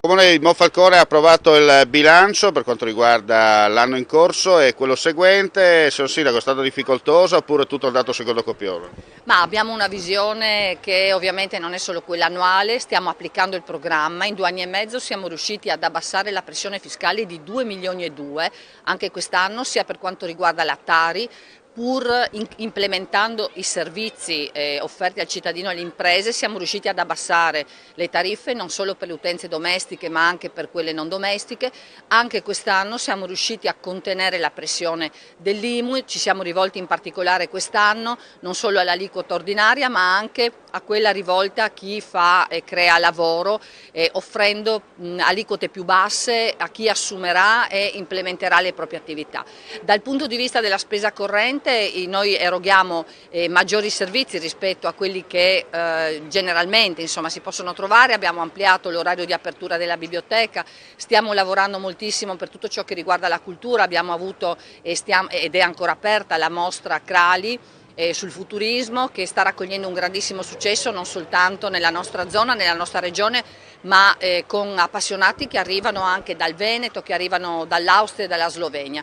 Il Comune di Monfalcone ha approvato il bilancio per quanto riguarda l'anno in corso e quello seguente. Signor Sindaco, è stato difficoltoso oppure è tutto andato secondo copione? Ma abbiamo una visione che ovviamente non è solo quella annuale, stiamo applicando il programma, in 2 anni e mezzo siamo riusciti ad abbassare la pressione fiscale di 2 milioni e 2, anche quest'anno, sia per quanto riguarda la Tari, pur implementando i servizi offerti al cittadino e alle imprese, siamo riusciti ad abbassare le tariffe non solo per le utenze domestiche ma anche per quelle non domestiche. Anche quest'anno siamo riusciti a contenere la pressione dell'IMU, ci siamo rivolti in particolare quest'anno non solo all'aliquota ordinaria ma anche a quella rivolta a chi fa e crea lavoro, offrendo aliquote più basse a chi assumerà e implementerà le proprie attività. Dal punto di vista della spesa corrente noi eroghiamo maggiori servizi rispetto a quelli che generalmente si possono trovare, abbiamo ampliato l'orario di apertura della biblioteca, stiamo lavorando moltissimo per tutto ciò che riguarda la cultura, abbiamo avuto ed è ancora aperta la mostra Crali sul futurismo che sta raccogliendo un grandissimo successo non soltanto nella nostra zona, nella nostra regione, ma con appassionati che arrivano anche dal Veneto, che arrivano dall'Austria e dalla Slovenia.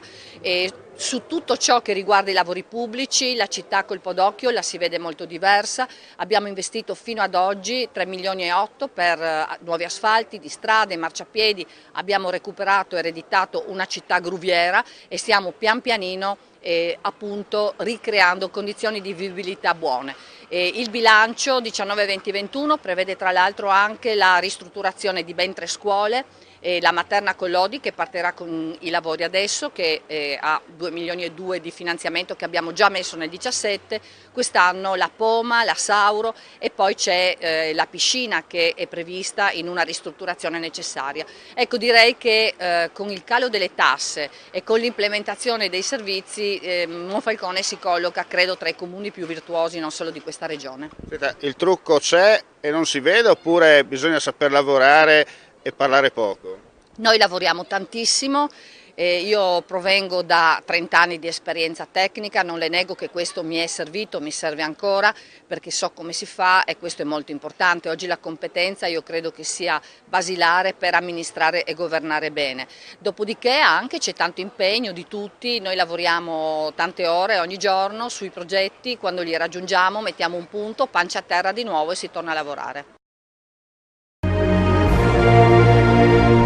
Su tutto ciò che riguarda i lavori pubblici la città a colpo d'occhio la si vede molto diversa, abbiamo investito fino ad oggi 3 milioni e 8 per nuovi asfalti di strade, marciapiedi, abbiamo recuperato e ereditato una città gruviera e stiamo pian pianino appunto ricreando condizioni di vivibilità buone. Il bilancio 19-20-21 prevede tra l'altro anche la ristrutturazione di ben 3 scuole, la Materna Collodi che partirà con i lavori adesso, che ha 2 milioni e 2 di finanziamento che abbiamo già messo nel 17, quest'anno la Poma, la Sauro e poi c'è la piscina che è prevista in una ristrutturazione necessaria. Ecco, direi che con il calo delle tasse e con l'implementazione dei servizi Monfalcone si colloca credo tra i comuni più virtuosi non solo di questa regione. Senta, il trucco c'è e non si vede oppure bisogna saper lavorare e parlare poco? Noi lavoriamo tantissimo, io provengo da 30 anni di esperienza tecnica, non le nego che questo mi è servito, mi serve ancora perché so come si fa e questo è molto importante. Oggi la competenza io credo che sia basilare per amministrare e governare bene. Dopodiché anche c'è tanto impegno di tutti, noi lavoriamo tante ore ogni giorno sui progetti, quando li raggiungiamo mettiamo un punto, pancia a terra di nuovo e si torna a lavorare.